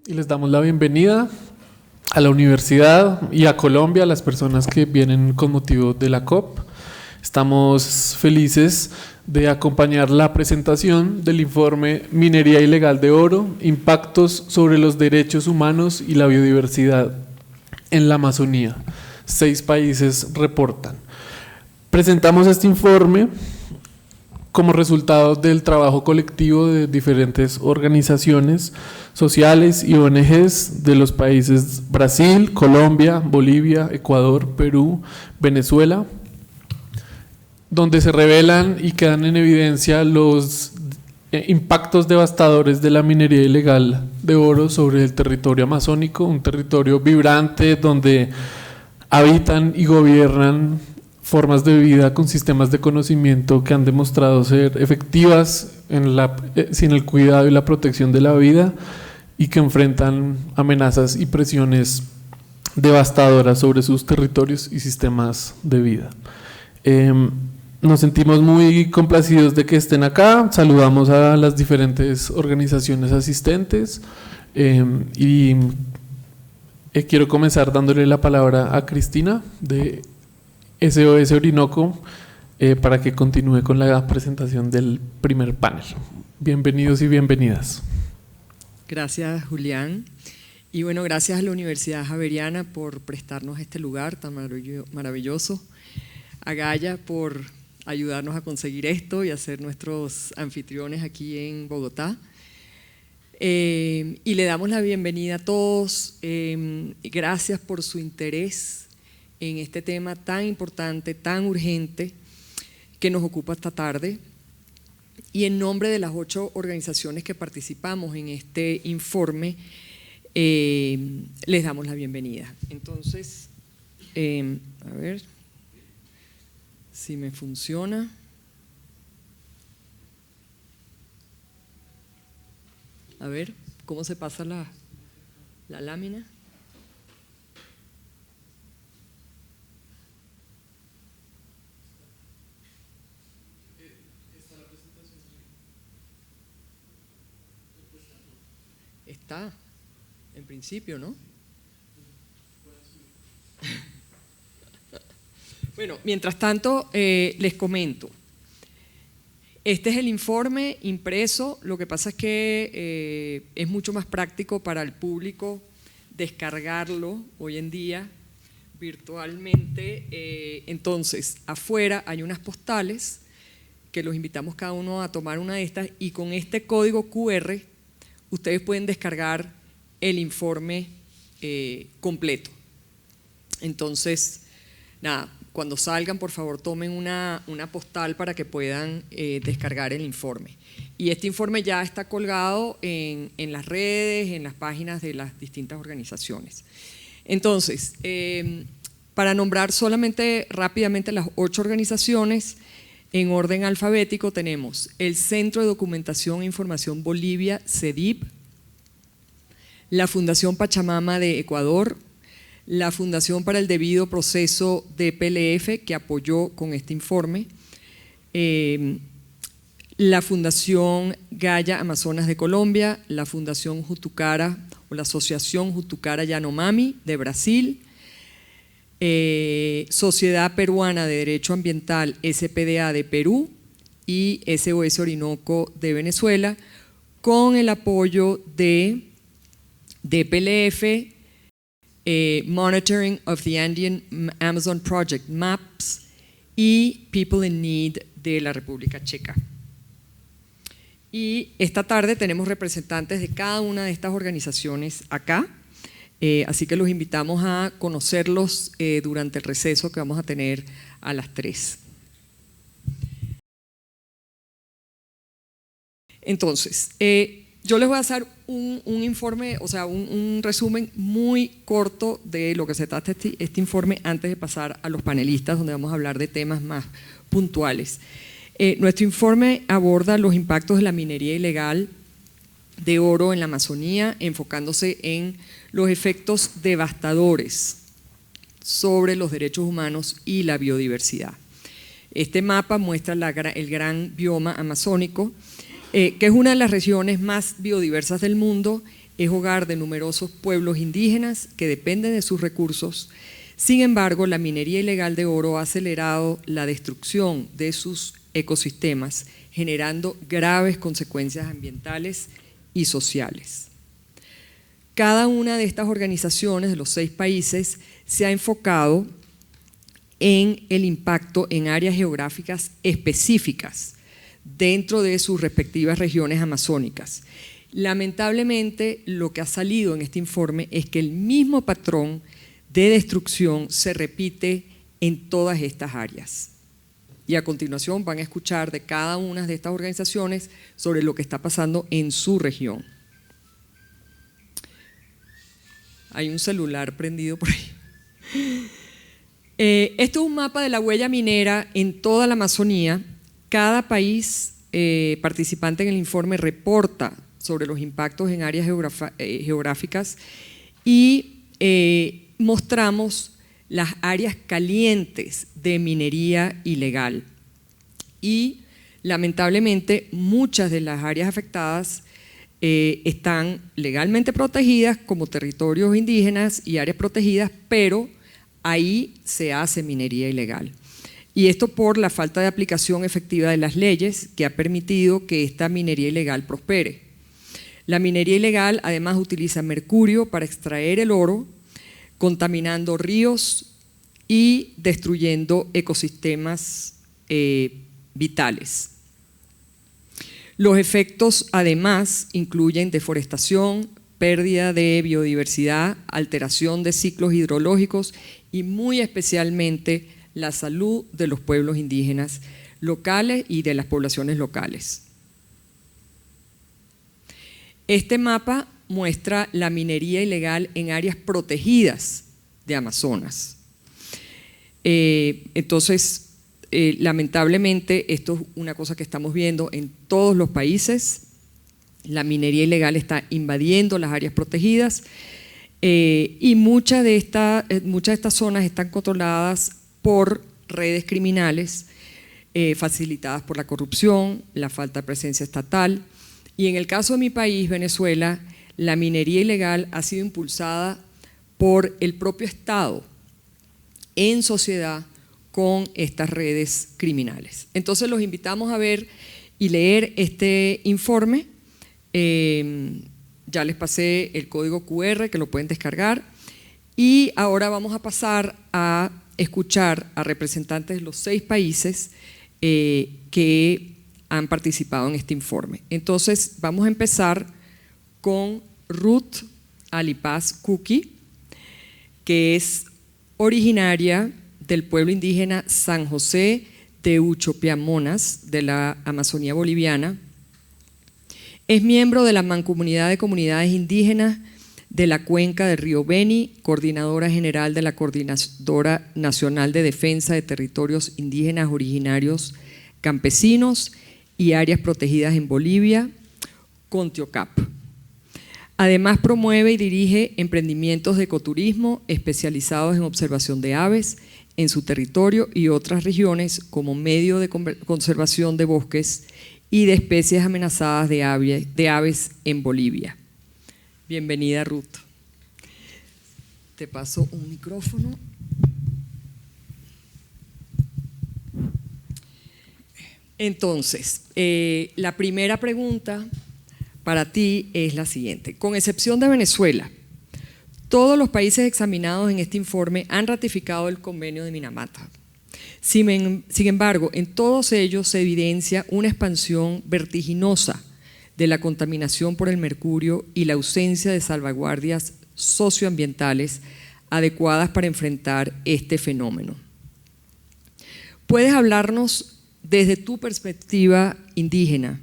y les damos la bienvenida a la universidad y a Colombia, a las personas que vienen con motivo de la COP. Estamos felices de acompañar la presentación del informe Minería Ilegal de Oro, impactos sobre los derechos humanos y la biodiversidad en la Amazonía. 6 países reportan. Presentamos este informe como resultado del trabajo colectivo de diferentes organizaciones sociales y ONGs de los países Brasil, Colombia, Bolivia, Ecuador, Perú, Venezuela, donde se revelan y quedan en evidencia los impactos devastadores de la minería ilegal de oro sobre el territorio amazónico, un territorio vibrante donde habitan y gobiernan formas de vida con sistemas de conocimiento que han demostrado ser efectivas sin el cuidado y la protección de la vida y que enfrentan amenazas y presiones devastadoras sobre sus territorios y sistemas de vida. Nos sentimos muy complacidos de que estén acá, saludamos a las diferentes organizaciones asistentes y quiero comenzar dándole la palabra a Cristina de SOS Orinoco para que continúe con la presentación del primer panel. Bienvenidos y bienvenidas. Gracias, Julián. Y bueno, gracias a la Universidad Javeriana por prestarnos este lugar tan maravilloso, a Gaia por ayudarnos a conseguir esto y a ser nuestros anfitriones aquí en Bogotá. Y le damos la bienvenida a todos. Gracias por su interés en este tema tan importante, tan urgente que nos ocupa esta tarde. Y en nombre de las 8 organizaciones que participamos en este informe, les damos la bienvenida. Entonces, a ver si me funciona. A ver, ¿cómo se pasa la lámina? Está, en principio, ¿no? Bueno, mientras tanto, les comento. Este es el informe impreso, lo que pasa es que es mucho más práctico para el público descargarlo hoy en día virtualmente. Entonces, afuera hay unas postales que los invitamos cada uno a tomar una de estas y con este código QR ustedes pueden descargar el informe completo. Entonces, nada, cuando salgan, por favor, tomen una postal para que puedan descargar el informe. Y este informe ya está colgado en las redes, en las páginas de las distintas organizaciones. Entonces, para nombrar solamente rápidamente las 8 organizaciones, en orden alfabético tenemos el Centro de Documentación e Información Bolivia, CEDIB, la Fundación Pachamama de Ecuador, la Fundación para el Debido Proceso de PLF, que apoyó con este informe, la Fundación Gaia Amazonas de Colombia, la Fundación Jutucara o la Asociación Jutucara Yanomami de Brasil, Sociedad Peruana de Derecho Ambiental, SPDA de Perú y SOS Orinoco de Venezuela, con el apoyo de DPLF, Monitoring of the Andean Amazon Project MAPS y People in Need de la República Checa. Y esta tarde tenemos representantes de cada una de estas organizaciones acá. Así que los invitamos a conocerlos durante el receso que vamos a tener a las 3. Entonces, yo les voy a hacer un informe, o sea, un resumen muy corto de lo que se trata este informe antes de pasar a los panelistas donde vamos a hablar de temas más puntuales. Nuestro informe aborda los impactos de la minería ilegal de oro en la Amazonía, enfocándose en los efectos devastadores sobre los derechos humanos y la biodiversidad. Este mapa muestra el gran bioma amazónico, que es una de las regiones más biodiversas del mundo es hogar de numerosos pueblos indígenas que dependen de sus recursos. Sin embargo, la minería ilegal de oro ha acelerado la destrucción de sus ecosistemas, generando graves consecuencias ambientales y sociales. Cada una de estas organizaciones de los 6 países se ha enfocado en el impacto en áreas geográficas específicas dentro de sus respectivas regiones amazónicas. Lamentablemente, lo que ha salido en este informe es que el mismo patrón de destrucción se repite en todas estas áreas. Y a continuación van a escuchar de cada una de estas organizaciones sobre lo que está pasando en su región. Hay un celular prendido por ahí. Esto es un mapa de la huella minera en toda la Amazonía. Cada país participante en el informe reporta sobre los impactos en áreas geográficas y mostramos las áreas calientes de minería ilegal. Y lamentablemente muchas de las áreas afectadas están legalmente protegidas como territorios indígenas y áreas protegidas, pero ahí se hace minería ilegal. Y esto por la falta de aplicación efectiva de las leyes que ha permitido que esta minería ilegal prospere. La minería ilegal además utiliza mercurio para extraer el oro, contaminando ríos y destruyendo ecosistemas vitales. Los efectos además incluyen deforestación, pérdida de biodiversidad, alteración de ciclos hidrológicos y muy especialmente la salud de los pueblos indígenas locales y de las poblaciones locales. Este mapa muestra la minería ilegal en áreas protegidas de Amazonas. Lamentablemente, esto es una cosa que estamos viendo en todos los países. La minería ilegal está invadiendo las áreas protegidas y muchas de estas zonas están controladas por redes criminales facilitadas por la corrupción, la falta de presencia estatal. Y en el caso de mi país, Venezuela, la minería ilegal ha sido impulsada por el propio Estado en sociedad con estas redes criminales. Entonces los invitamos a ver y leer este informe. Ya les pasé el código QR que lo pueden descargar y ahora vamos a pasar a escuchar a representantes de los 6 países que han participado en este informe. Entonces vamos a empezar con Ruth Alipaz Kuki, que es originaria del pueblo indígena San José de Uchopiamonas, de la Amazonía boliviana. Es miembro de la Mancomunidad de Comunidades Indígenas de la Cuenca del Río Beni, coordinadora general de la Coordinadora Nacional de Defensa de Territorios Indígenas Originarios Campesinos y Áreas Protegidas en Bolivia, Contiocap. Además promueve y dirige emprendimientos de ecoturismo especializados en observación de aves en su territorio y otras regiones como medio de conservación de bosques y de especies amenazadas de aves en Bolivia. Bienvenida, Ruth. Te paso un micrófono. Entonces, la primera pregunta para ti es la siguiente. Con excepción de Venezuela, todos los países examinados en este informe han ratificado el convenio de Minamata. Sin embargo, en todos ellos se evidencia una expansión vertiginosa de la contaminación por el mercurio y la ausencia de salvaguardias socioambientales adecuadas para enfrentar este fenómeno. ¿Puedes hablarnos desde tu perspectiva indígena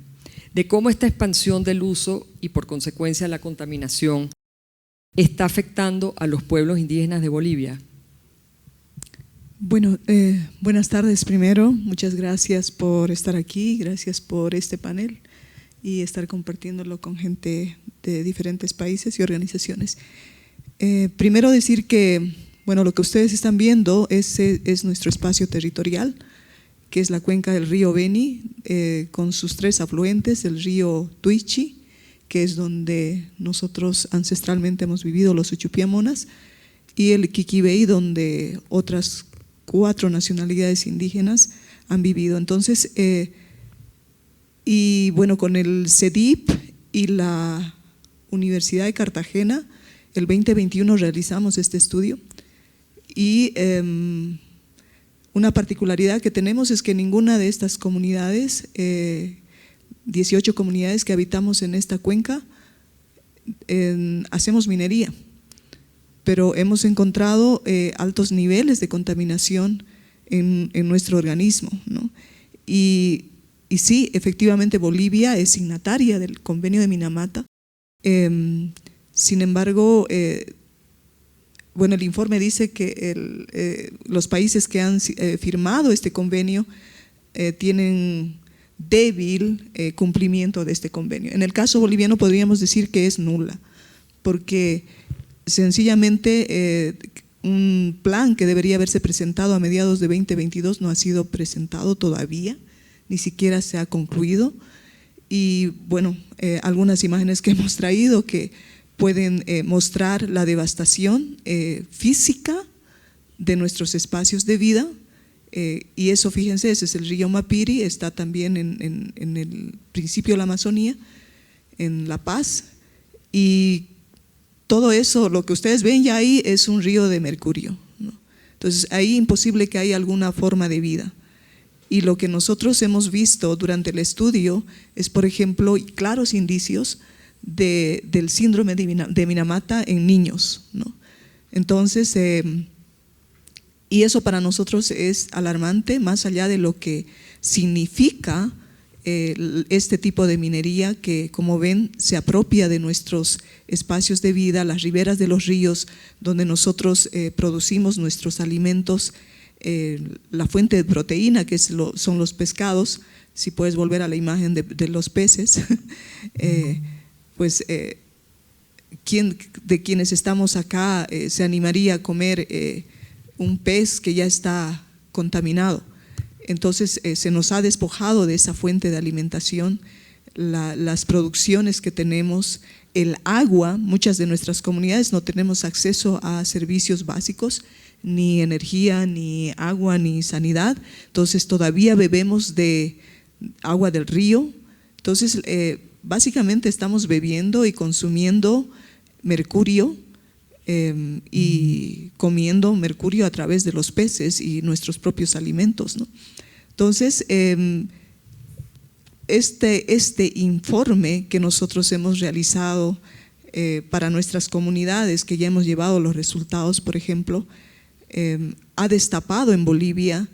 de cómo esta expansión del uso y por consecuencia la contaminación está afectando a los pueblos indígenas de Bolivia? Bueno, buenas tardes primero, muchas gracias por estar aquí, gracias por este panel y estar compartiéndolo con gente de diferentes países y organizaciones. Primero decir que, bueno, lo que ustedes están viendo es nuestro espacio territorial, que es la cuenca del río Beni, con sus 3 afluentes, el río Tuichi, que es donde nosotros ancestralmente hemos vivido, los Uchupiamonas, y el Quiquibey, donde otras 4 nacionalidades indígenas han vivido. Entonces, y bueno, con el CEDIP y la Universidad de Cartagena, el 2021 realizamos este estudio, y una particularidad que tenemos es que ninguna de estas comunidades, 18 comunidades que habitamos en esta cuenca, hacemos minería, pero hemos encontrado altos niveles de contaminación en nuestro organismo, ¿no? Y sí, efectivamente Bolivia es signataria del convenio de Minamata. Sin embargo, bueno, el informe dice que los países que han firmado este convenio tienen débil cumplimiento de este convenio. En el caso boliviano podríamos decir que es nula, porque sencillamente un plan que debería haberse presentado a mediados de 2022 no ha sido presentado todavía, ni siquiera se ha concluido. Y bueno, algunas imágenes que hemos traído que pueden mostrar la devastación física de nuestros espacios de vida, y eso, fíjense, ese es el río Mapiri, está también en el principio de la Amazonía, en La Paz, y todo eso, lo que ustedes ven ya ahí es un río de mercurio, ¿no? Entonces ahí imposible que haya alguna forma de vida. Y lo que nosotros hemos visto durante el estudio es, por ejemplo, claros indicios del síndrome de Minamata en niños, ¿no? Entonces, y eso para nosotros es alarmante, más allá de lo que significa este tipo de minería que, como ven, se apropia de nuestros espacios de vida, las riberas de los ríos donde nosotros producimos nuestros alimentos, la fuente de proteína que son los pescados. Si puedes volver a la imagen de los peces, pues de quienes estamos acá se animaría a comer un pez que ya está contaminado. Entonces se nos ha despojado de esa fuente de alimentación, las producciones que tenemos, el agua. Muchas de nuestras comunidades no tenemos acceso a servicios básicos, ni energía, ni agua, ni sanidad. Entonces todavía bebemos de agua del río. Entonces básicamente estamos bebiendo y consumiendo mercurio y comiendo mercurio a través de los peces y nuestros propios alimentos, ¿no? Entonces, este informe que nosotros hemos realizado para nuestras comunidades, que ya hemos llevado los resultados, por ejemplo, ha destapado en Bolivia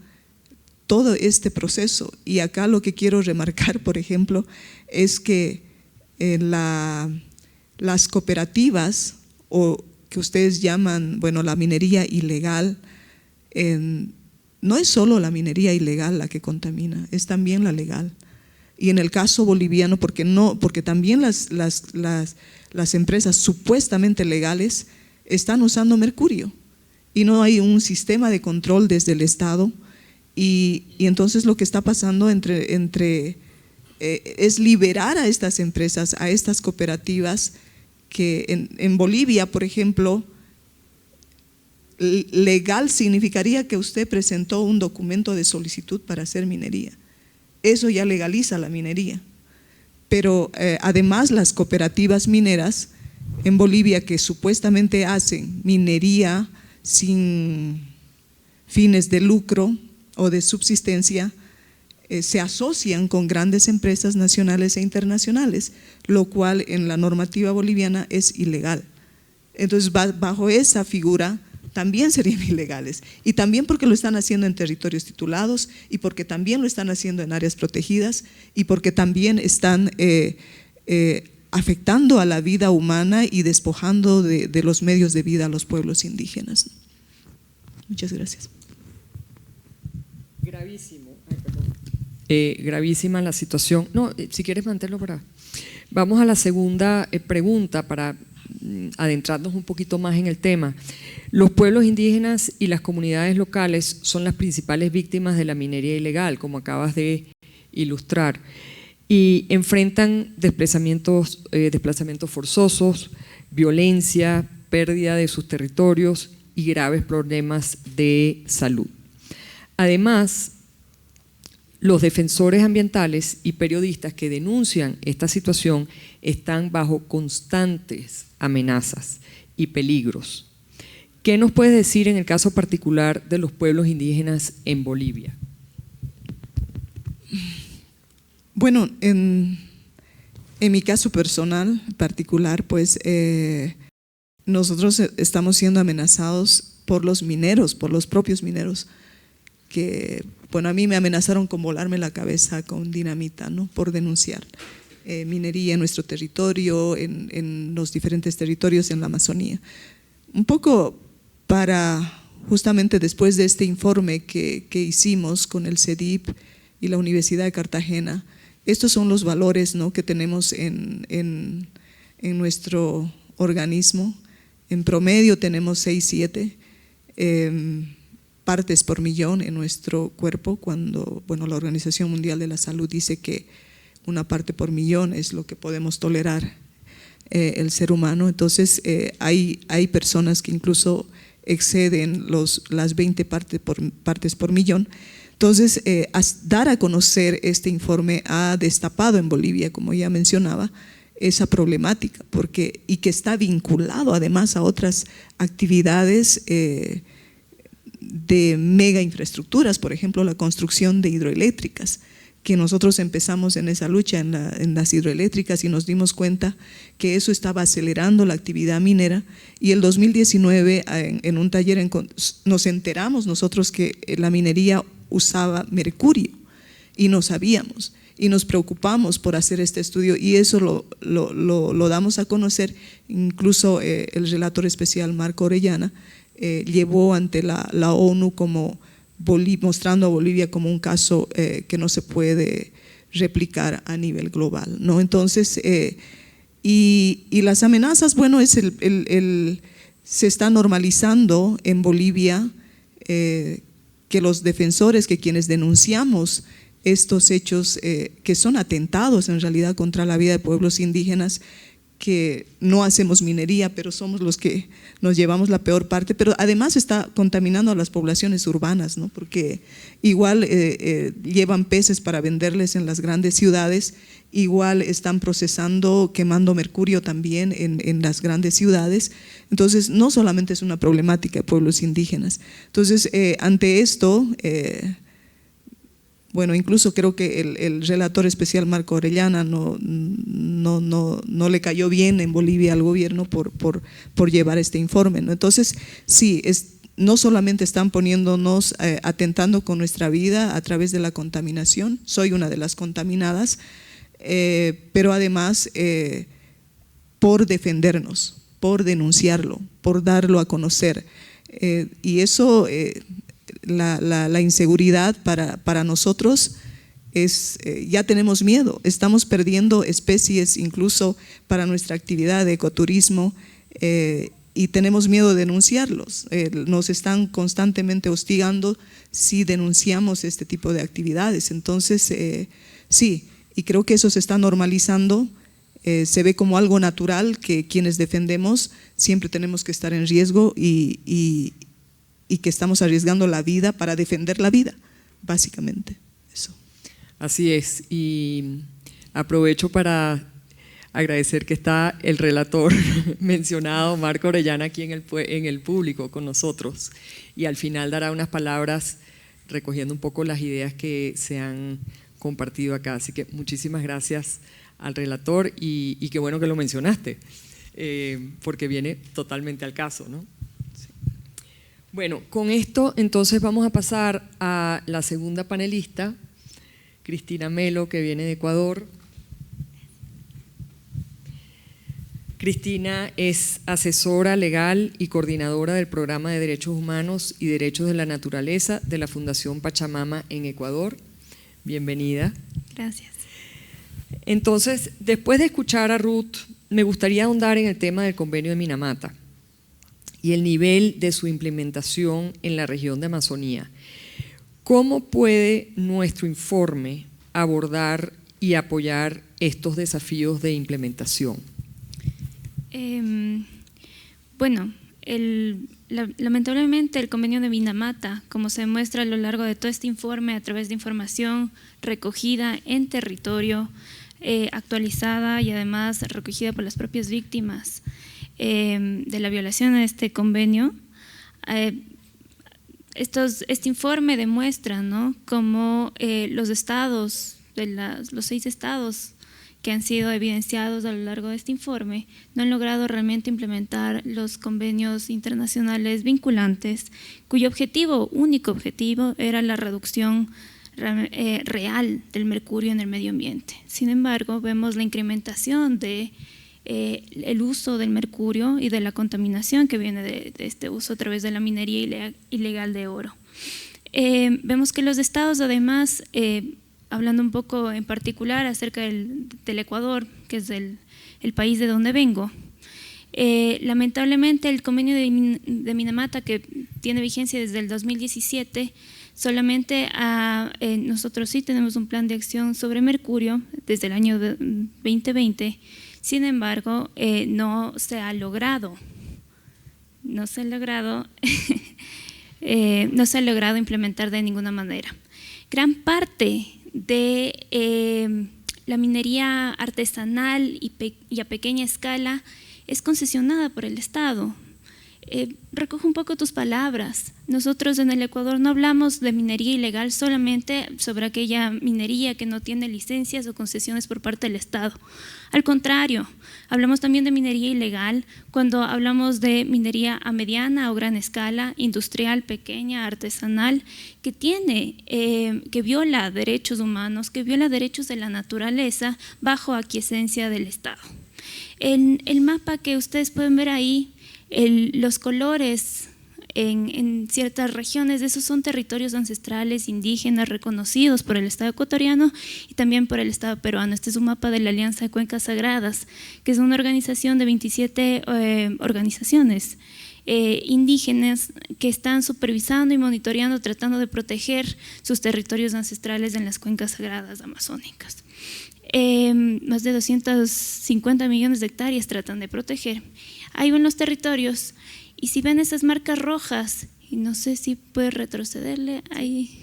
todo este proceso. Y acá lo que quiero remarcar, por ejemplo, es que las cooperativas, o que ustedes llaman, bueno, la minería ilegal, no es solo la minería ilegal la que contamina, es también la legal. Y en el caso boliviano, porque también las empresas supuestamente legales están usando mercurio y no hay un sistema de control desde el Estado, y entonces lo que está pasando es liberar a estas empresas, a estas cooperativas, que en Bolivia, por ejemplo, legal significaría que usted presentó un documento de solicitud para hacer minería. Eso ya legaliza la minería. Pero además las cooperativas mineras en Bolivia, que supuestamente hacen minería sin fines de lucro o de subsistencia, se asocian con grandes empresas nacionales e internacionales, lo cual en la normativa boliviana es ilegal. Entonces, bajo esa figura también serían ilegales, y también porque lo están haciendo en territorios titulados, y porque también lo están haciendo en áreas protegidas, y porque también están afectando a la vida humana y despojando de los medios de vida a los pueblos indígenas. Muchas gracias. Gravísimo. Ay, perdón. Gravísima la situación. No, si quieres mantenerlo para… Vamos a la segunda pregunta para adentrarnos un poquito más en el tema. Los pueblos indígenas y las comunidades locales son las principales víctimas de la minería ilegal, como acabas de ilustrar. y enfrentan desplazamientos forzosos, violencia, pérdida de sus territorios y graves problemas de salud. Además, los defensores ambientales y periodistas que denuncian esta situación están bajo constantes amenazas y peligros. ¿Qué nos puedes decir en el caso particular de los pueblos indígenas en Bolivia? Bueno, en mi caso personal particular, pues nosotros estamos siendo amenazados por los mineros, por los propios mineros, que, bueno, a mí me amenazaron con volarme la cabeza con dinamita, ¿no? Por denunciar minería en nuestro territorio, en los diferentes territorios en la Amazonía. Un poco para, justamente después de este informe que hicimos con el CEDIP y la Universidad de Cartagena, estos son los valores, ¿no?, que tenemos en nuestro organismo. En promedio tenemos 6-7 partes por millón en nuestro cuerpo, cuando, bueno, la Organización Mundial de la Salud dice que una parte por millón es lo que podemos tolerar el ser humano. Entonces hay personas que incluso exceden las 20 partes por millón. Entonces, dar a conocer este informe ha destapado en Bolivia, como ya mencionaba, esa problemática, y que está vinculado además a otras actividades de mega infraestructuras, por ejemplo, la construcción de hidroeléctricas, que nosotros empezamos en esa lucha en las hidroeléctricas y nos dimos cuenta que eso estaba acelerando la actividad minera, y el 2019 en un taller nos enteramos nosotros que la minería usaba mercurio y no sabíamos, y nos preocupamos por hacer este estudio, y eso lo damos a conocer. Incluso el relator especial Marco Orellana llevó ante la ONU mostrando a Bolivia como un caso que no se puede replicar a nivel global, ¿no? Entonces, y las amenazas, bueno, se está normalizando en Bolivia que los defensores, que quienes denunciamos estos hechos que son atentados en realidad contra la vida de pueblos indígenas, que no hacemos minería, pero somos los que nos llevamos la peor parte, pero además está contaminando a las poblaciones urbanas, ¿no? Porque igual llevan peces para venderles en las grandes ciudades, igual están procesando, quemando mercurio también en las grandes ciudades. Entonces, no solamente es una problemática de pueblos indígenas. Entonces, ante esto, bueno, incluso creo que el relator especial Marco Orellana no le cayó bien en Bolivia al gobierno por llevar este informe, ¿no? Entonces, sí, no solamente están poniéndonos, atentando con nuestra vida a través de la contaminación, soy una de las contaminadas, pero además por defendernos, por denunciarlo, por darlo a conocer, y eso… La inseguridad para nosotros es, ya tenemos miedo, estamos perdiendo especies incluso para nuestra actividad de ecoturismo, y tenemos miedo de denunciarlos. Nos están constantemente hostigando si denunciamos este tipo de actividades. Entonces, sí, y creo que eso se está normalizando. Se ve como algo natural que quienes defendemos siempre tenemos que estar en riesgo y que estamos arriesgando la vida para defender la vida, básicamente. Eso. Así es, y aprovecho para agradecer que está el relator mencionado, Marco Orellana, aquí en el público con nosotros, y al final dará unas palabras recogiendo un poco las ideas que se han compartido acá. Así que muchísimas gracias al relator, y qué bueno que lo mencionaste, porque viene totalmente al caso, ¿no? Bueno, con esto entonces vamos a pasar a la segunda panelista, Cristina Melo, que viene de Ecuador. Cristina es asesora legal y coordinadora del Programa de Derechos Humanos y Derechos de la Naturaleza de la Fundación Pachamama en Ecuador. Bienvenida. Gracias. Entonces, después de escuchar a Ruth, me gustaría ahondar en el tema del convenio de Minamata y el nivel de su implementación en la región de Amazonía. ¿Cómo puede nuestro informe abordar y apoyar estos desafíos de implementación? Bueno, lamentablemente el convenio de Minamata, como se demuestra a lo largo de todo este informe a través de información recogida en territorio, actualizada y además recogida por las propias víctimas de la violación a este convenio, este informe demuestra, ¿no?, cómo los estados, los 6 estados que han sido evidenciados a lo largo de este informe, no han logrado realmente implementar los convenios internacionales vinculantes, cuyo único objetivo era la reducción real del mercurio en el medio ambiente. Sin embargo, vemos la incrementación de el uso del mercurio y de la contaminación que viene de este uso a través de la minería ilegal de oro. Vemos que los estados, además, hablando un poco en particular acerca del Ecuador, que es el país de donde vengo, lamentablemente el convenio de Minamata, que tiene vigencia desde el 2017, solamente nosotros sí tenemos un plan de acción sobre mercurio desde el año 2020. Sin embargo, no se ha logrado implementar de ninguna manera. Gran parte de la minería artesanal y a pequeña escala es concesionada por el Estado. Recojo un poco tus palabras. Nosotros en el Ecuador no hablamos de minería ilegal solamente sobre aquella minería que no tiene licencias o concesiones por parte del Estado. Al contrario, hablamos también de minería ilegal cuando hablamos de minería a mediana o gran escala, industrial, pequeña, artesanal, que viola derechos humanos, que viola derechos de la naturaleza bajo aquiescencia del Estado. El mapa que ustedes pueden ver ahí, los colores en ciertas regiones, esos son territorios ancestrales indígenas reconocidos por el Estado ecuatoriano y también por el Estado peruano. Este es un mapa de la Alianza de Cuencas Sagradas, que es una organización de 27 organizaciones indígenas que están supervisando y monitoreando, tratando de proteger sus territorios ancestrales en las cuencas sagradas amazónicas. Más de 250 millones de hectáreas tratan de proteger. Ahí ven los territorios y si ven esas marcas rojas, y no sé si puede retrocederle, ahí,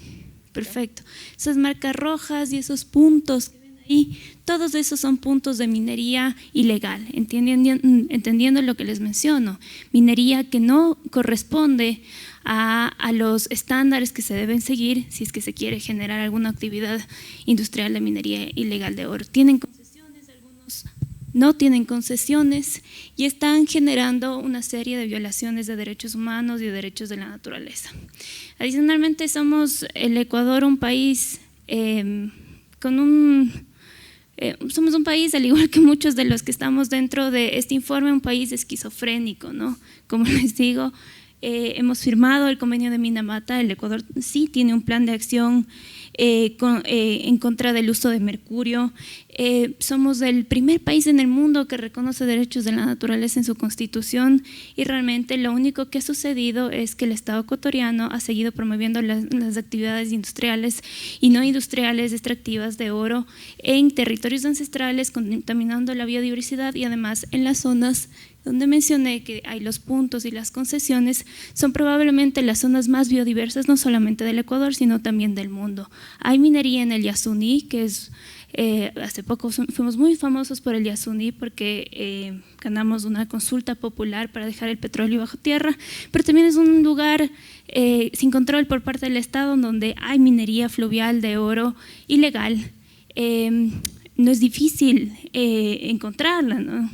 perfecto, esas marcas rojas y esos puntos que ven ahí, todos esos son puntos de minería ilegal, entendiendo lo que les menciono, minería que no corresponde a los estándares que se deben seguir si es que se quiere generar alguna actividad industrial de minería ilegal de oro. Tienen concesiones, algunos no tienen concesiones y están generando una serie de violaciones de derechos humanos y de derechos de la naturaleza. Adicionalmente, somos el Ecuador un país somos un país, al igual que muchos de los que estamos dentro de este informe, un país esquizofrénico, ¿no? Como les digo, hemos firmado el convenio de Minamata. El Ecuador sí tiene un plan de acción en contra del uso de mercurio. Somos el primer país en el mundo que reconoce derechos de la naturaleza en su constitución y realmente lo único que ha sucedido es que el Estado ecuatoriano ha seguido promoviendo las actividades industriales y no industriales extractivas de oro en territorios ancestrales, contaminando la biodiversidad y además en las zonas donde mencioné que hay los puntos y las concesiones, son probablemente las zonas más biodiversas no solamente del Ecuador sino también del mundo. Hay minería en el Yasuní, que es hace poco fuimos muy famosos por el Yasuní porque ganamos una consulta popular para dejar el petróleo bajo tierra, pero también es un lugar sin control por parte del Estado donde hay minería fluvial de oro ilegal. No es difícil encontrarla, ¿no?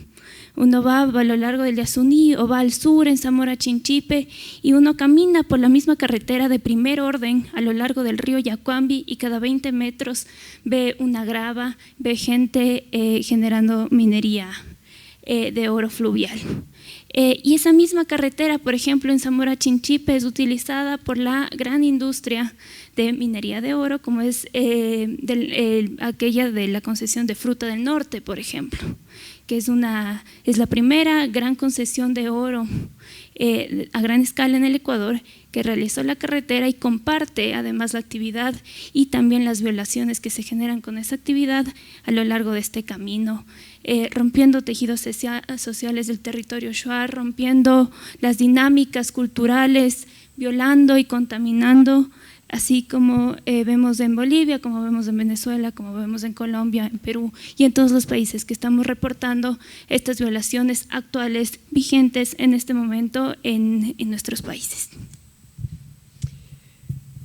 Uno va a lo largo del Yasuní o va al sur en Zamora Chinchipe y uno camina por la misma carretera de primer orden a lo largo del río Yacuambi y cada 20 metros ve una grava, ve gente generando minería de oro fluvial. Y esa misma carretera, por ejemplo, en Zamora Chinchipe es utilizada por la gran industria de minería de oro, como es aquella de la concesión de Fruta del Norte, por ejemplo, que es la primera gran concesión de oro a gran escala en el Ecuador, que realizó la carretera y comparte además la actividad y también las violaciones que se generan con esa actividad a lo largo de este camino, rompiendo tejidos sociales del territorio shuar, rompiendo las dinámicas culturales, violando y contaminando, así como vemos en Bolivia, como vemos en Venezuela, como vemos en Colombia, en Perú y en todos los países que estamos reportando estas violaciones actuales vigentes en este momento en nuestros países.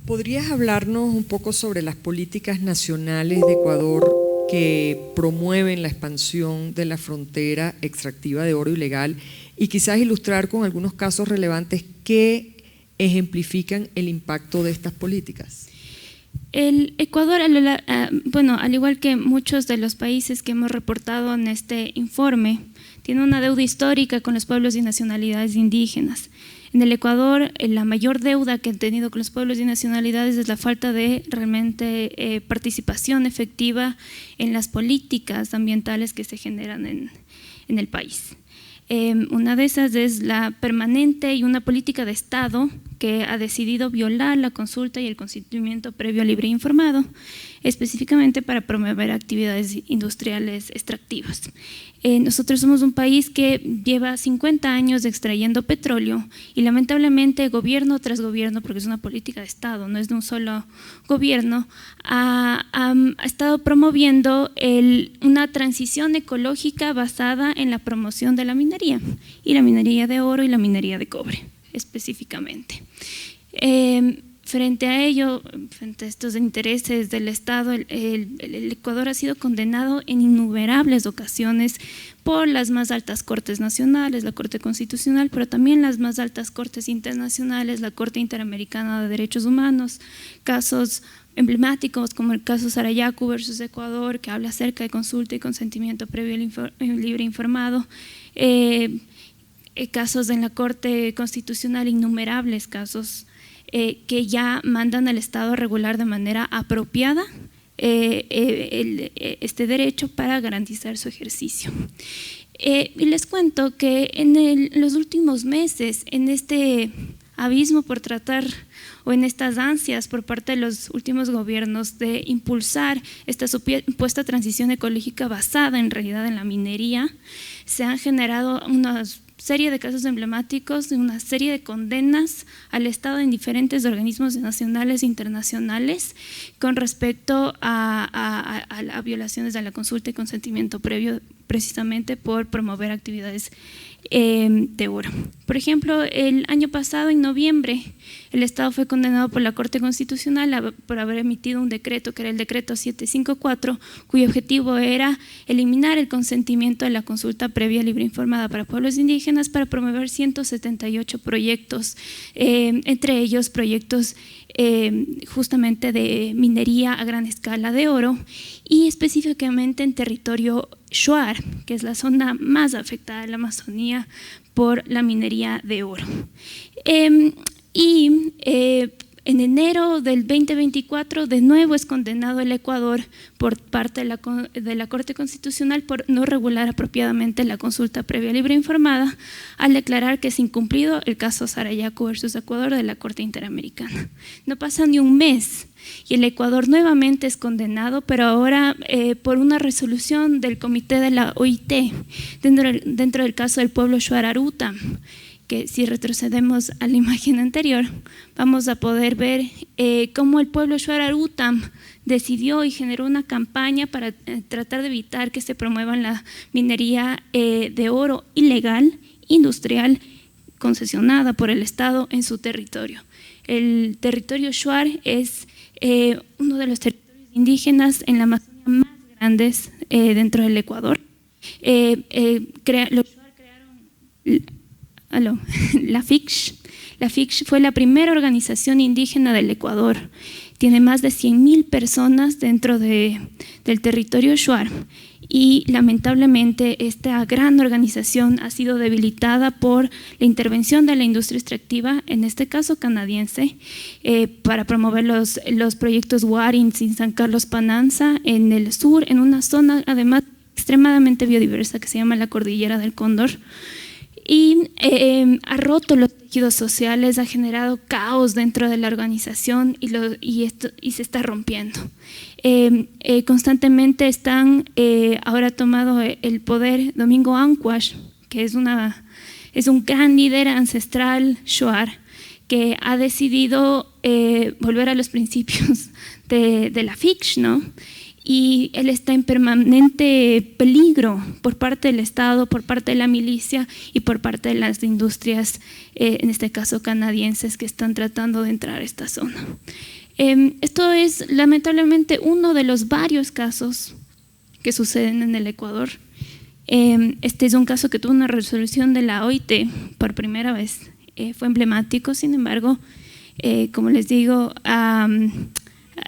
¿Podrías hablarnos un poco sobre las políticas nacionales de Ecuador que promueven la expansión de la frontera extractiva de oro ilegal y quizás ilustrar con algunos casos relevantes que ejemplifican el impacto de estas políticas? El Ecuador, al igual que muchos de los países que hemos reportado en este informe, tiene una deuda histórica con los pueblos y nacionalidades indígenas. En el Ecuador, la mayor deuda que han tenido con los pueblos y nacionalidades es la falta de realmente participación efectiva en las políticas ambientales que se generan en el país. Una de esas es la permanente y una política de Estado que ha decidido violar la consulta y el consentimiento previo, libre e informado, específicamente para promover actividades industriales extractivas. Nosotros somos un país que lleva 50 años extrayendo petróleo y lamentablemente gobierno tras gobierno, porque es una política de Estado, no es de un solo gobierno, ha estado promoviendo una transición ecológica basada en la promoción de la minería, y la minería de oro y la minería de cobre específicamente. Frente a ello, frente a estos intereses del Estado, el Ecuador ha sido condenado en innumerables ocasiones por las más altas cortes nacionales, la Corte Constitucional, pero también las más altas cortes internacionales, la Corte Interamericana de Derechos Humanos, casos emblemáticos como el caso Sarayaku versus Ecuador, que habla acerca de consulta y consentimiento previo libre e informado, casos en la Corte Constitucional, innumerables casos que ya mandan al Estado a regular de manera apropiada este derecho para garantizar su ejercicio. Y les cuento que en los últimos meses, en este abismo por tratar o en estas ansias por parte de los últimos gobiernos de impulsar esta supuesta transición ecológica basada en realidad en la minería, se han generado unas serie de casos emblemáticos, una serie de condenas al Estado en diferentes organismos nacionales e internacionales con respecto a violaciones de la consulta y consentimiento previo, precisamente por promover actividades de oro. Por ejemplo, el año pasado, en noviembre, el Estado fue condenado por la Corte Constitucional por haber emitido un decreto, que era el decreto 754, cuyo objetivo era eliminar el consentimiento de la consulta previa, libre e informada para pueblos indígenas para promover 178 proyectos, entre ellos proyectos justamente de minería a gran escala de oro y específicamente en territorio shuar, que es la zona más afectada de la Amazonía por la minería de oro. En enero del 2024 de nuevo es condenado el Ecuador por parte de la Corte Constitucional por no regular apropiadamente la consulta previa, libre e informada, al declarar que es incumplido el caso Sarayaku versus Ecuador de la Corte Interamericana. No pasa ni un mes y el Ecuador nuevamente es condenado, pero ahora por una resolución del Comité de la OIT dentro del caso del pueblo shuar Arutam, que si retrocedemos a la imagen anterior, vamos a poder ver cómo el pueblo shuar Arutam decidió y generó una campaña para tratar de evitar que se promueva la minería de oro ilegal, industrial, concesionada por el Estado en su territorio. El territorio shuar es uno de los territorios indígenas en la Amazonía más grandes dentro del Ecuador. Los shuar crearon la FICSH. La FICSH fue la primera organización indígena del Ecuador. Tiene más de 100.000 personas dentro del territorio shuar y lamentablemente esta gran organización ha sido debilitada por la intervención de la industria extractiva, en este caso canadiense, para promover los proyectos Warins en San Carlos Pananza, en el sur, en una zona además extremadamente biodiversa que se llama la Cordillera del Cóndor. y ha roto los tejidos sociales, ha generado caos dentro de la organización y se está rompiendo. Constantemente están ahora tomado el poder Domingo Ancuash, que es un gran líder ancestral shuar, que ha decidido volver a los principios de la fiqh, ¿no? Y él está en permanente peligro por parte del Estado, por parte de la milicia y por parte de las industrias, en este caso canadienses, que están tratando de entrar a esta zona. Esto es lamentablemente uno de los varios casos que suceden en el Ecuador. Este es un caso que tuvo una resolución de la OIT por primera vez. Fue emblemático, sin embargo, como les digo,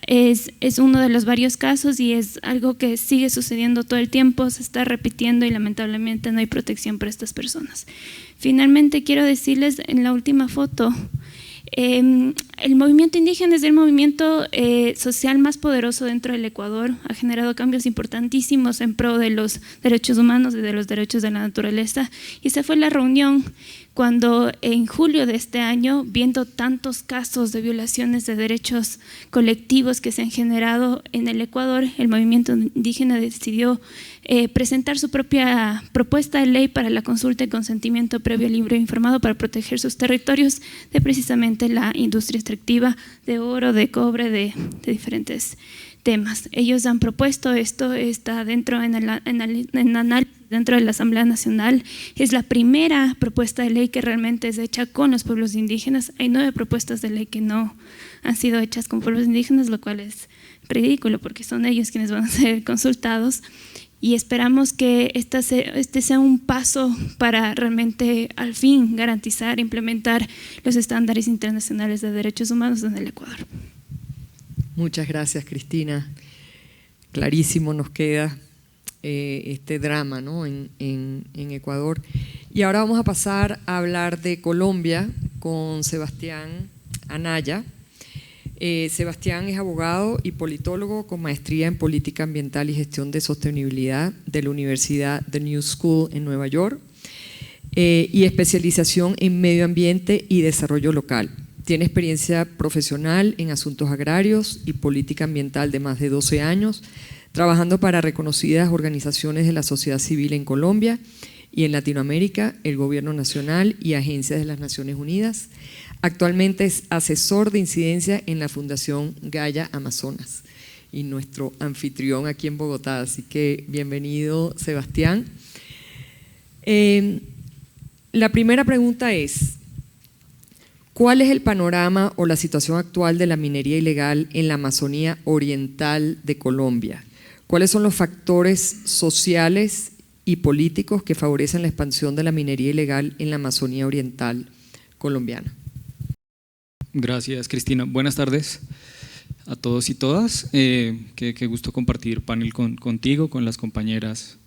es uno de los varios casos y es algo que sigue sucediendo todo el tiempo, se está repitiendo y lamentablemente no hay protección para estas personas. Finalmente quiero decirles en la última foto, el movimiento indígena es el movimiento social más poderoso dentro del Ecuador, ha generado cambios importantísimos en pro de los derechos humanos y de los derechos de la naturaleza, y esa fue la reunión cuando en julio de este año, viendo tantos casos de violaciones de derechos colectivos que se han generado en el Ecuador, el movimiento indígena decidió presentar su propia propuesta de ley para la consulta y consentimiento previo, libre e informado para proteger sus territorios de precisamente la industria extractiva de oro, de cobre, de diferentes temas. Ellos han propuesto esto, está dentro en análisis dentro de la Asamblea Nacional. Es la primera propuesta de ley que realmente es hecha con los pueblos indígenas. Hay 9 propuestas de ley que no han sido hechas con pueblos indígenas, lo cual es ridículo porque son ellos quienes van a ser consultados, y esperamos que este sea un paso para realmente al fin garantizar, implementar los estándares internacionales de derechos humanos en el Ecuador. Muchas gracias, Cristina. Clarísimo nos queda este drama, ¿no? en Ecuador. Y ahora vamos a pasar a hablar de Colombia con Sebastián Anaya. Sebastián es abogado y politólogo con maestría en política ambiental y gestión de sostenibilidad de la Universidad The New School en Nueva York y especialización en medio ambiente y desarrollo local. Tiene experiencia profesional en asuntos agrarios y política ambiental de más de 12 años, trabajando para reconocidas organizaciones de la sociedad civil en Colombia y en Latinoamérica, el Gobierno Nacional y agencias de las Naciones Unidas. Actualmente es asesor de incidencia en la Fundación Gaia Amazonas y nuestro anfitrión aquí en Bogotá. Así que bienvenido, Sebastián. La primera pregunta es: ¿cuál es el panorama o la situación actual de la minería ilegal en la Amazonía Oriental de Colombia? ¿Cuáles son los factores sociales y políticos que favorecen la expansión de la minería ilegal en la Amazonía Oriental colombiana? Gracias, Cristina. Buenas tardes a todos y todas. Qué gusto compartir panel contigo, con las compañeras.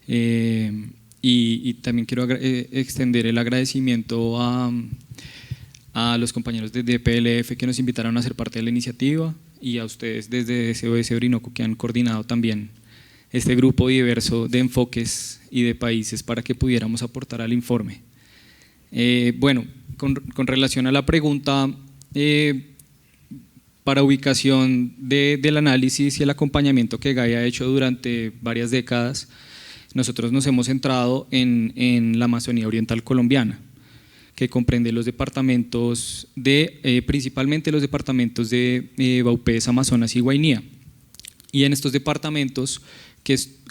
Y también quiero extender el agradecimiento a los compañeros de DPLF que nos invitaron a ser parte de la iniciativa, y a ustedes desde SOS Orinoco que han coordinado también este grupo diverso de enfoques y de países para que pudiéramos aportar al informe. Bueno, con relación a la pregunta, para ubicación del análisis y el acompañamiento que Gaia ha hecho durante varias décadas, nosotros nos hemos centrado en la Amazonía Oriental colombiana, que comprende los departamentos principalmente los departamentos de Vaupés, Amazonas y Guainía. Y en estos departamentos,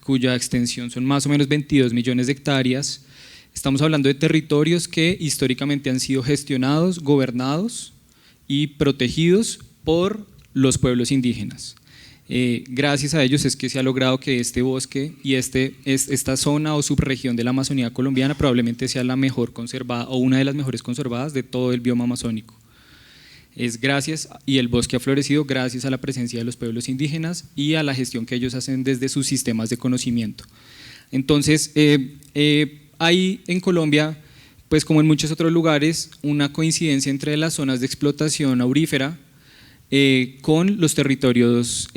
cuya extensión son más o menos 22 millones de hectáreas, estamos hablando de territorios que históricamente han sido gestionados, gobernados y protegidos por los pueblos indígenas. Gracias a ellos es que se ha logrado que este bosque y esta zona o subregión de la Amazonía colombiana probablemente sea la mejor conservada o una de las mejores conservadas de todo el bioma amazónico. Es gracias, y el bosque ha florecido gracias a la presencia de los pueblos indígenas y a la gestión que ellos hacen desde sus sistemas de conocimiento. Entonces, hay en Colombia, pues como en muchos otros lugares, una coincidencia entre las zonas de explotación aurífera con los territorios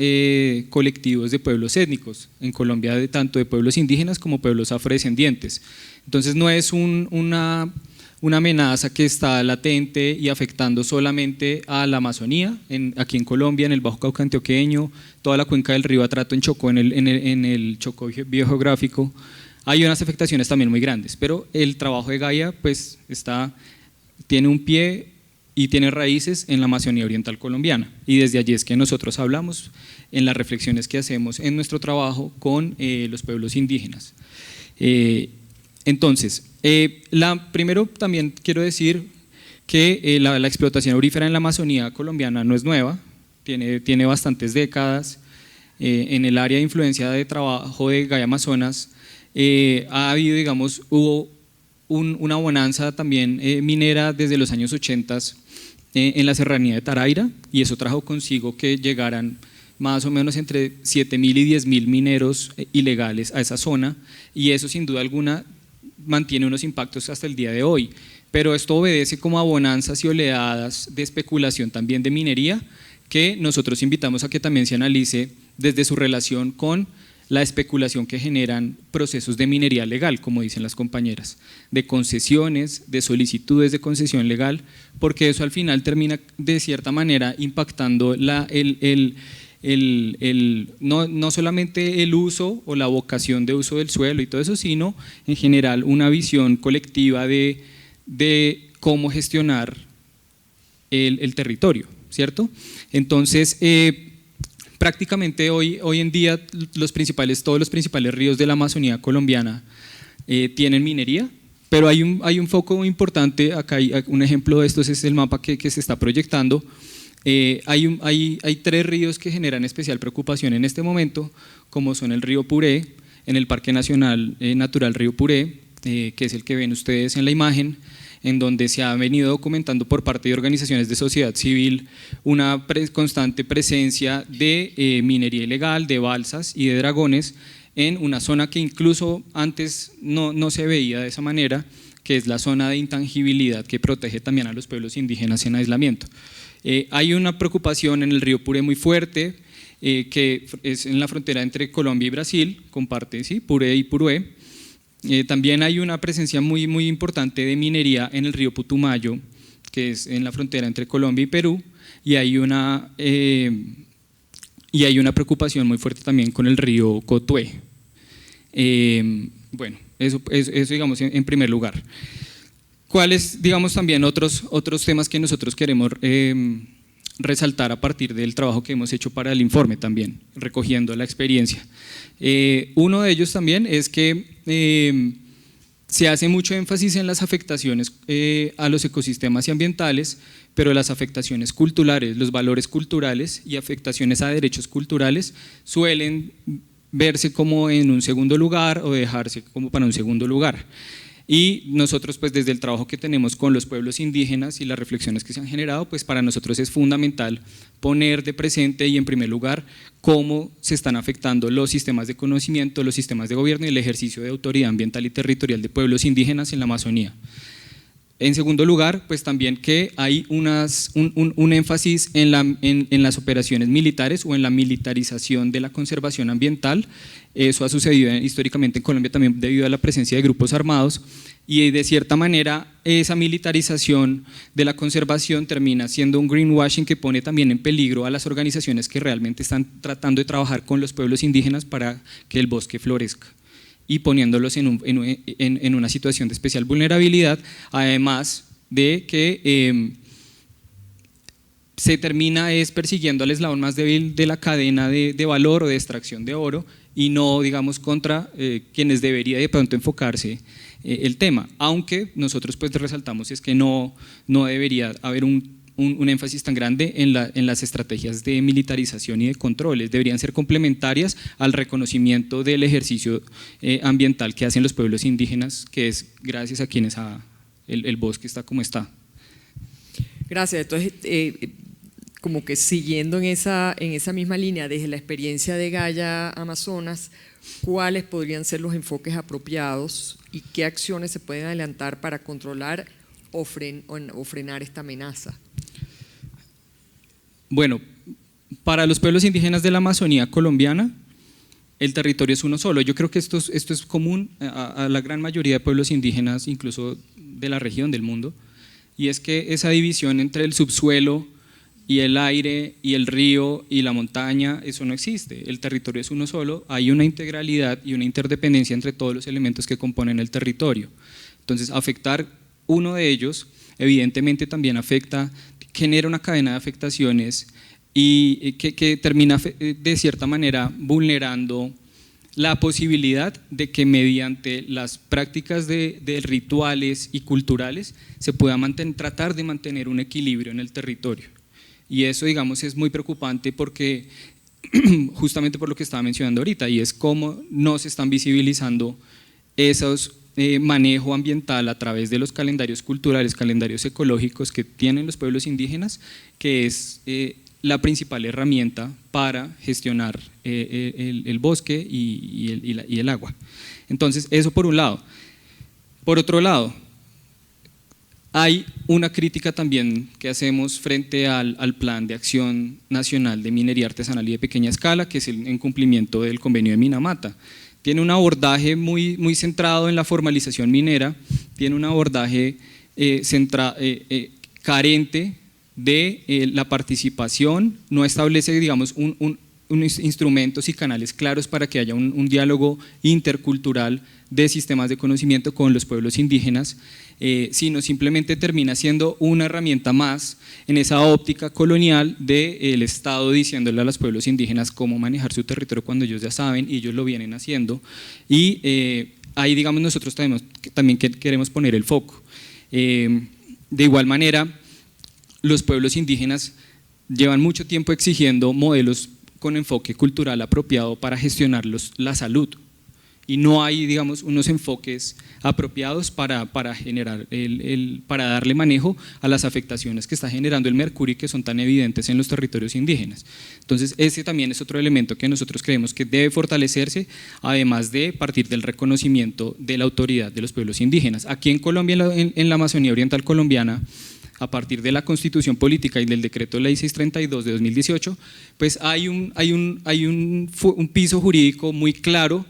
colectivos de pueblos étnicos, en Colombia tanto de pueblos indígenas como pueblos afrodescendientes. Entonces no es una amenaza que está latente y afectando solamente a la Amazonía, aquí en Colombia, en el Bajo Cauca antioqueño, toda la cuenca del río Atrato en Chocó, en el Chocó biogeográfico. Hay unas afectaciones también muy grandes, pero el trabajo de Gaia pues tiene un pie y tiene raíces en la Amazonía oriental colombiana, y desde allí es que nosotros hablamos en las reflexiones que hacemos en nuestro trabajo con los pueblos indígenas. Entonces, primero también quiero decir que la explotación aurífera en la Amazonía colombiana no es nueva, tiene bastantes décadas. En el área de influencia de trabajo de Gaia Amazonas hubo una bonanza también minera desde los años 80 en la serranía de Taraira, y eso trajo consigo que llegaran más o menos entre 7.000 y 10.000 mineros ilegales a esa zona, y eso sin duda alguna mantiene unos impactos hasta el día de hoy, pero esto obedece como a bonanzas y oleadas de especulación también de minería, que nosotros invitamos a que también se analice desde su relación con la especulación que generan procesos de minería legal, como dicen las compañeras, de concesiones, de solicitudes de concesión legal, porque eso al final termina de cierta manera impactando no solamente el uso o la vocación de uso del suelo y todo eso, sino en general una visión colectiva de cómo gestionar el territorio, ¿cierto? Entonces, prácticamente hoy en día todos los principales ríos de la Amazonía colombiana tienen minería, pero hay un foco importante. Acá hay un ejemplo de esto, ese es el mapa que se está proyectando. Hay 3 ríos que generan especial preocupación en este momento, como son el río Puré, en el Parque Nacional Natural Río Puré, que es el que ven ustedes en la imagen, en donde se ha venido documentando por parte de organizaciones de sociedad civil una constante presencia de minería ilegal, de balsas y de dragones en una zona que incluso antes no se veía de esa manera, que es la zona de intangibilidad que protege también a los pueblos indígenas en aislamiento. Hay una preocupación en el río Puré muy fuerte, que es en la frontera entre Colombia y Brasil, comparte Puré y Purué. También hay una presencia muy importante de minería en el río Putumayo, que es en la frontera entre Colombia y Perú, y hay una preocupación muy fuerte también con el río Cotué. Bueno, eso digamos en primer lugar. ¿Cuáles, digamos, también otros temas que nosotros queremos resaltar a partir del trabajo que hemos hecho para el informe también, recogiendo la experiencia? Uno de ellos también es que se hace mucho énfasis en las afectaciones a los ecosistemas y ambientales, pero las afectaciones culturales, los valores culturales y afectaciones a derechos culturales suelen verse como en un segundo lugar o dejarse como para un segundo lugar. Y nosotros pues desde el trabajo que tenemos con los pueblos indígenas y las reflexiones que se han generado, pues para nosotros es fundamental poner de presente y en primer lugar cómo se están afectando los sistemas de conocimiento, los sistemas de gobierno y el ejercicio de autoridad ambiental y territorial de pueblos indígenas en la Amazonía. En segundo lugar, pues también que hay un énfasis en las operaciones militares o en la militarización de la conservación ambiental. Eso ha sucedido históricamente en Colombia también debido a la presencia de grupos armados, y de cierta manera esa militarización de la conservación termina siendo un greenwashing que pone también en peligro a las organizaciones que realmente están tratando de trabajar con los pueblos indígenas para que el bosque florezca, y poniéndolos en una situación de especial vulnerabilidad, además de que se termina persiguiendo al eslabón más débil de la cadena de valor o de extracción de oro, y no, digamos, contra quienes debería de pronto enfocarse el tema, aunque nosotros pues resaltamos es que no debería haber un énfasis tan grande en las estrategias de militarización y de controles. Deberían ser complementarias al reconocimiento del ejercicio ambiental que hacen los pueblos indígenas, que es gracias a quienes el bosque está como está. Gracias. Entonces, como que siguiendo en esa misma línea, desde la experiencia de Gaia Amazonas, ¿cuáles podrían ser los enfoques apropiados y qué acciones se pueden adelantar para controlar o frenar esta amenaza? Bueno, para los pueblos indígenas de la Amazonía colombiana, el territorio es uno solo. Yo creo que esto es común a la gran mayoría de pueblos indígenas, incluso de la región, del mundo, y es que esa división entre el subsuelo y el aire y el río y la montaña, eso no existe. El territorio es uno solo, hay una integralidad y una interdependencia entre todos los elementos que componen el territorio. Entonces, afectar uno de ellos evidentemente también genera una cadena de afectaciones y que termina de cierta manera vulnerando la posibilidad de que mediante las prácticas de rituales y culturales se pueda tratar de mantener un equilibrio en el territorio. Y eso, digamos, es muy preocupante porque justamente por lo que estaba mencionando ahorita, y es cómo no se están visibilizando esos manejo ambiental a través de los calendarios culturales, calendarios ecológicos que tienen los pueblos indígenas, que es la principal herramienta para gestionar el bosque y el agua. Entonces, eso por un lado. Por otro lado, hay una crítica también que hacemos frente al Plan de Acción Nacional de Minería Artesanal y de Pequeña Escala, que es el incumplimiento del convenio de Minamata. Tiene un abordaje muy centrado en la formalización minera, tiene un abordaje carente de la participación, no establece, digamos, unos instrumentos y canales claros para que haya un diálogo intercultural de sistemas de conocimiento con los pueblos indígenas, sino simplemente termina siendo una herramienta más en esa óptica colonial del Estado diciéndole a los pueblos indígenas cómo manejar su territorio cuando ellos ya saben y ellos lo vienen haciendo. Y ahí, digamos, nosotros también queremos poner el foco. De igual manera, los pueblos indígenas llevan mucho tiempo exigiendo modelos con enfoque cultural apropiado para gestionar la salud, y no hay, digamos, unos enfoques apropiados para generar para darle manejo a las afectaciones que está generando el mercurio y que son tan evidentes en los territorios indígenas. Entonces, ese también es otro elemento que nosotros creemos que debe fortalecerse, además de partir del reconocimiento de la autoridad de los pueblos indígenas. Aquí en Colombia, en la Amazonía Oriental colombiana, a partir de la Constitución Política y del Decreto Ley 632 de 2018, pues hay un piso jurídico muy claro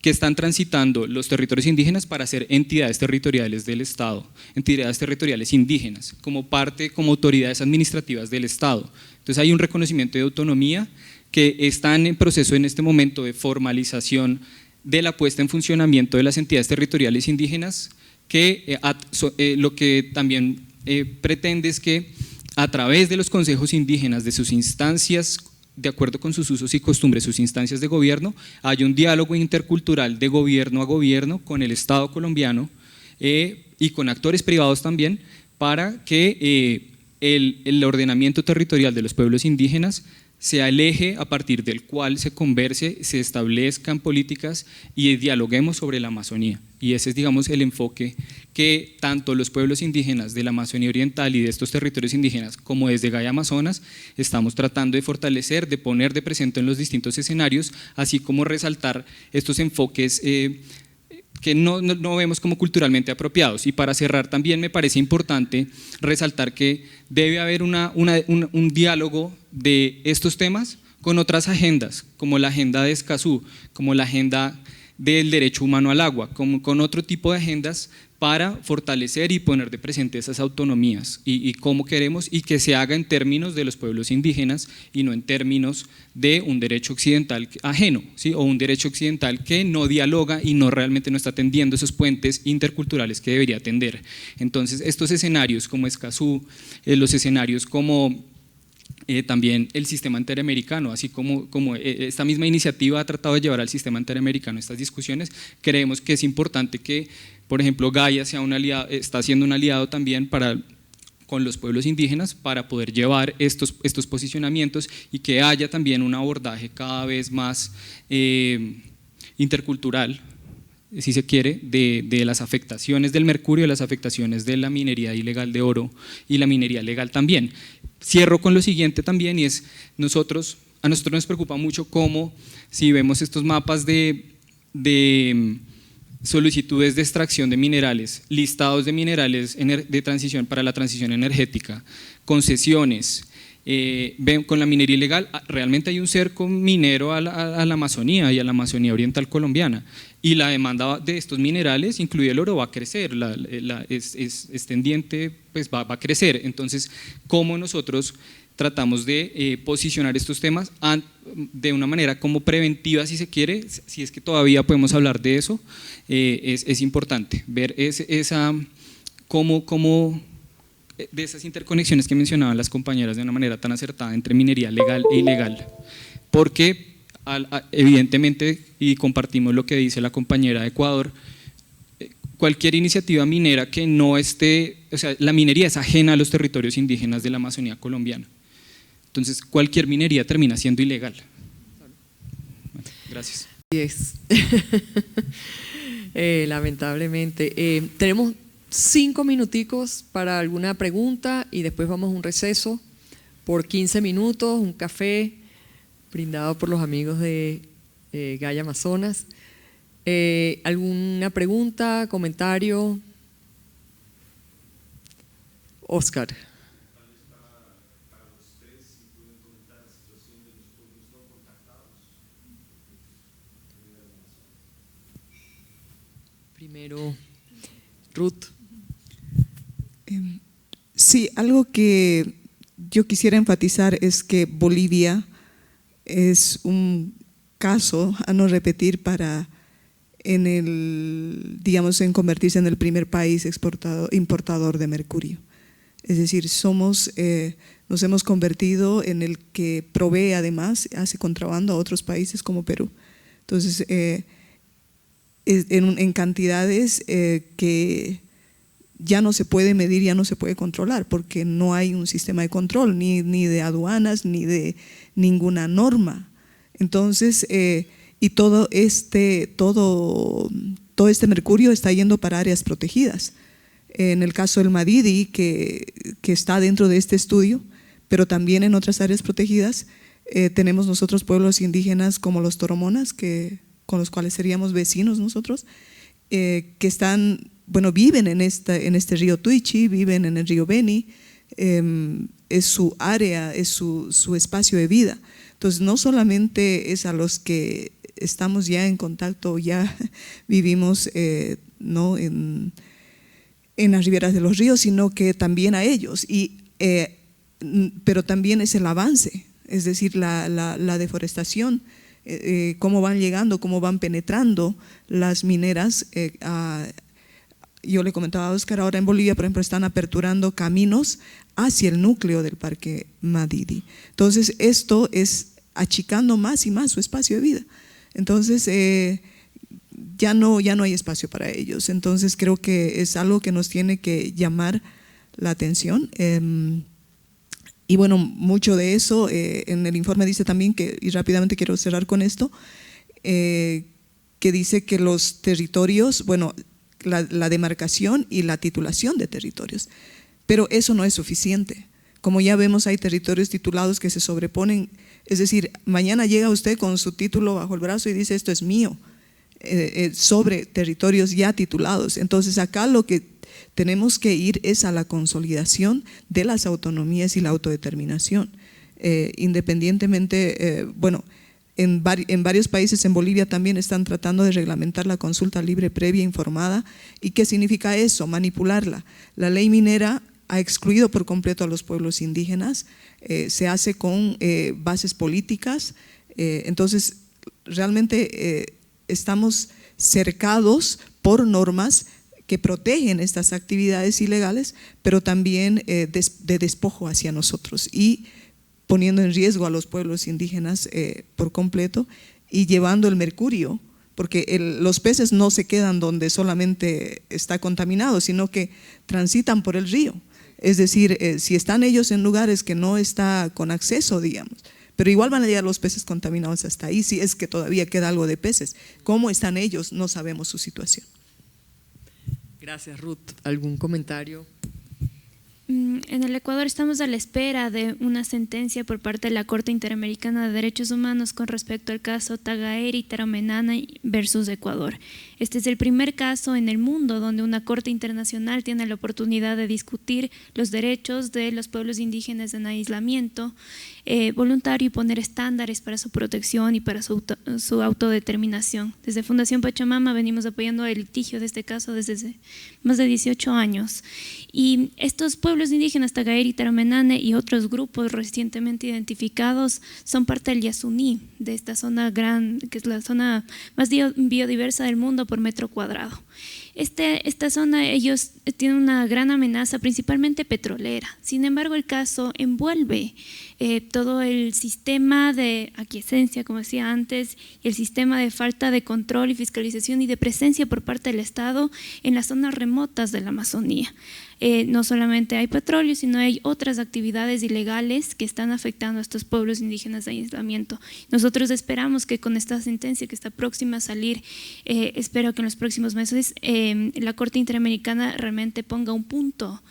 que están transitando los territorios indígenas para ser entidades territoriales del Estado, entidades territoriales indígenas, como autoridades administrativas del Estado. Entonces hay un reconocimiento de autonomía que están en proceso en este momento de formalización de la puesta en funcionamiento de las entidades territoriales indígenas, que lo que también pretende es que a través de los consejos indígenas, de sus instancias, de acuerdo con sus usos y costumbres, sus instancias de gobierno, hay un diálogo intercultural de gobierno a gobierno con el Estado colombiano y con actores privados también, para que el ordenamiento territorial de los pueblos indígenas sea el eje a partir del cual se converse, se establezcan políticas y dialoguemos sobre la Amazonía. Y ese es, digamos, el enfoque que tanto los pueblos indígenas de la Amazonía Oriental y de estos territorios indígenas como desde Gaia Amazonas estamos tratando de fortalecer, de poner de presente en los distintos escenarios, así como resaltar estos enfoques que no vemos como culturalmente apropiados. Y para cerrar, también me parece importante resaltar que debe haber un diálogo de estos temas con otras agendas, como la agenda de Escazú, como la agenda del derecho humano al agua, con otro tipo de agendas para fortalecer y poner de presente esas autonomías y cómo queremos, y que se haga en términos de los pueblos indígenas y no en términos de un derecho occidental ajeno, ¿sí? O un derecho occidental que no dialoga y realmente no está tendiendo esos puentes interculturales que debería atender. Entonces, estos escenarios como Escazú, los escenarios como también el sistema interamericano, así como esta misma iniciativa ha tratado de llevar al sistema interamericano estas discusiones, creemos que es importante que, por ejemplo, Gaia sea un aliado, está siendo un aliado también con los pueblos indígenas para poder llevar estos posicionamientos y que haya también un abordaje cada vez más intercultural, si se quiere, de las afectaciones del mercurio, de las afectaciones de la minería ilegal de oro y la minería legal también. Cierro con lo siguiente también, y es a nosotros nos preocupa mucho cómo, si vemos estos mapas de solicitudes de extracción de minerales, listados de minerales de transición para la transición energética, concesiones ven con la minería ilegal, realmente hay un cerco minero a la Amazonía y a la Amazonía oriental colombiana, y la demanda de estos minerales, incluido el oro, va a crecer, es tendiente, pues va a crecer. Entonces, ¿cómo nosotros tratamos de posicionar estos temas de una manera como preventiva, si se quiere, si es que todavía podemos hablar de eso? Es importante ver cómo de esas interconexiones que mencionaban las compañeras de una manera tan acertada entre minería legal e ilegal, porque evidentemente, y compartimos lo que dice la compañera de Ecuador, cualquier iniciativa minera que no esté, o sea, la minería es ajena a los territorios indígenas de la Amazonía colombiana, entonces cualquier minería termina siendo ilegal. Bueno, gracias. Yes. Lamentablemente. Tenemos 5 minuticos para alguna pregunta y después vamos a un receso por 15 minutos, un café brindado por los amigos de Gaia Amazonas. ¿Alguna pregunta, comentario? Oscar. Primero, Ruth. Sí, algo que yo quisiera enfatizar es que Bolivia es un caso a no repetir digamos, en convertirse en el primer país importador de mercurio. Es decir, nos hemos convertido en el que provee, además, hace contrabando a otros países como Perú. Entonces, en cantidades que ya no se puede medir, ya no se puede controlar, porque no hay un sistema de control, ni de aduanas, ni de ninguna norma. Entonces, y todo este mercurio está yendo para áreas protegidas. En el caso del Madidi, que está dentro de este estudio, pero también en otras áreas protegidas, tenemos nosotros pueblos indígenas como los toromonas, con los cuales seríamos vecinos nosotros, que viven en este río Tuichi, viven en el río Beni, es su área, es su espacio de vida. Entonces, no solamente es a los que estamos ya en contacto, ya vivimos ¿no? en las riberas de los ríos, sino que también a ellos, pero también es el avance, es decir, la deforestación, cómo van llegando, cómo van penetrando las mineras. Yo le comentaba a Oscar, ahora en Bolivia, por ejemplo, están aperturando caminos hacia el núcleo del Parque Madidi. Entonces, esto es achicando más y más su espacio de vida. Entonces, ya no hay espacio para ellos. Entonces, creo que es algo que nos tiene que llamar la atención. Y bueno, mucho de eso en el informe dice también y rápidamente quiero cerrar con esto, que dice que los territorios, la demarcación y la titulación de territorios, pero eso no es suficiente. Como ya vemos, hay territorios titulados que se sobreponen, es decir, mañana llega usted con su título bajo el brazo y dice esto es mío, sobre territorios ya titulados. Entonces acá lo que tenemos que ir es a la consolidación de las autonomías y la autodeterminación, independientemente, en varios países, en Bolivia también están tratando de reglamentar la consulta libre previa informada. ¿Y qué significa eso? Manipularla. La ley minera ha excluido por completo a los pueblos indígenas, se hace con bases políticas, entonces realmente estamos cercados por normas que protegen estas actividades ilegales, pero también de despojo hacia nosotros y poniendo en riesgo a los pueblos indígenas por completo y llevando el mercurio, porque los peces no se quedan donde solamente está contaminado, sino que transitan por el río. Es decir, si están ellos en lugares que no está con acceso, digamos, pero igual van a llegar los peces contaminados hasta ahí, si es que todavía queda algo de peces. ¿Cómo están ellos? No sabemos su situación. Gracias, Ruth. ¿Algún comentario? En el Ecuador estamos a la espera de una sentencia por parte de la Corte Interamericana de Derechos Humanos con respecto al caso Tagaeri Taramenana versus Ecuador. Este es el primer caso en el mundo donde una Corte Internacional tiene la oportunidad de discutir los derechos de los pueblos indígenas en aislamiento voluntario y poner estándares para su protección y para su autodeterminación. Desde Fundación Pachamama venimos apoyando el litigio de este caso desde más de 18 años. Y estos pueblos indígenas, Tagaeri, Taramenane y otros grupos recientemente identificados son parte del Yasuní, de esta zona que es la zona más biodiversa del mundo por metro cuadrado. Esta zona, ellos tienen una gran amenaza, principalmente petrolera. Sin embargo, el caso envuelve todo el sistema de aquiescencia, como decía antes, y el sistema de falta de control y fiscalización y de presencia por parte del Estado en las zonas remotas de la Amazonía. No solamente hay petróleo, sino hay otras actividades ilegales que están afectando a estos pueblos indígenas de aislamiento. Nosotros esperamos que con esta sentencia que está próxima a salir, espero que en los próximos meses la Corte Interamericana realmente ponga un punto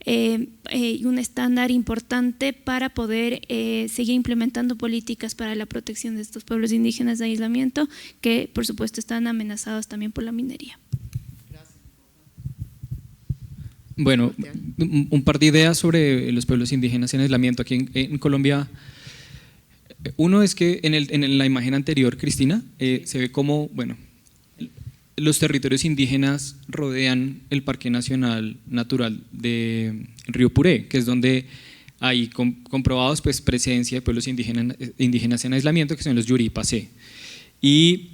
y un estándar importante para poder seguir implementando políticas para la protección de estos pueblos indígenas de aislamiento que por supuesto están amenazados también por la minería. Bueno, un par de ideas sobre los pueblos indígenas en aislamiento aquí en Colombia. Uno es que en la imagen anterior, Cristina, se ve como, bueno, los territorios indígenas rodean el Parque Nacional Natural de Río Puré, que es donde hay comprobados pues, presencia de pueblos indígenas en aislamiento, que son los Yuripacé. Y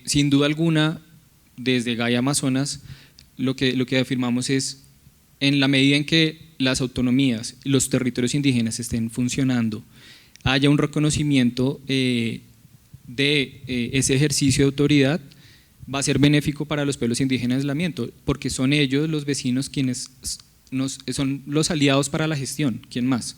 sin duda alguna, desde Gaia Amazonas, lo que afirmamos es, en la medida en que las autonomías, los territorios indígenas estén funcionando, haya un reconocimiento de ese ejercicio de autoridad, va a ser benéfico para los pueblos indígenas en aislamiento, porque son ellos los vecinos quienes son los aliados para la gestión, ¿quién más?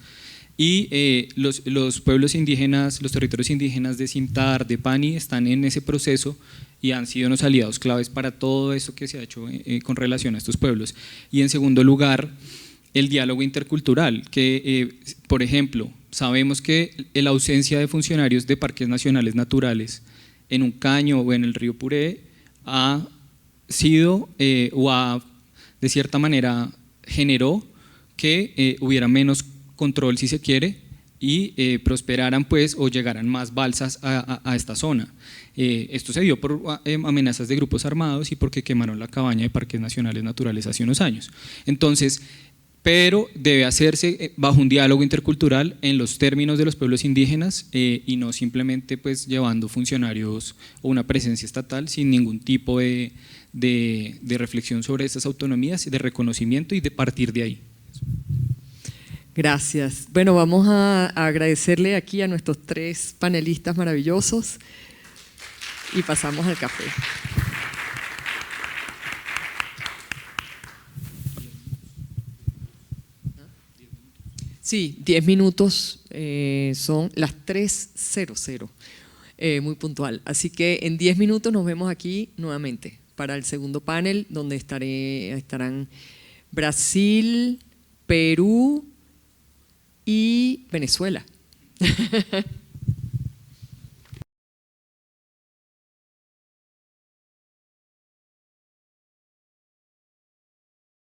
Y los pueblos indígenas, los territorios indígenas de Simtar, de Pani, están en ese proceso y han sido unos aliados claves para todo eso que se ha hecho con relación a estos pueblos. Y en segundo lugar, el diálogo intercultural, que por ejemplo, sabemos que la ausencia de funcionarios de parques nacionales naturales en un caño o en el río Puré ha sido de cierta manera generó que hubiera menos control si se quiere y prosperaran pues o llegaran más balsas a esta zona. Esto se dio por amenazas de grupos armados y porque quemaron la cabaña de parques nacionales naturales hace unos años. Entonces, pero debe hacerse bajo un diálogo intercultural en los términos de los pueblos indígenas y no simplemente pues llevando funcionarios o una presencia estatal sin ningún tipo de reflexión sobre estas autonomías, de reconocimiento y de partir de ahí. Gracias. Bueno, vamos a agradecerle aquí a nuestros 3 panelistas maravillosos y pasamos al café. Sí, 10 minutos, son las 3:00, muy puntual. Así que en 10 minutos nos vemos aquí nuevamente para el segundo panel, donde estarán Brasil, Perú y Venezuela.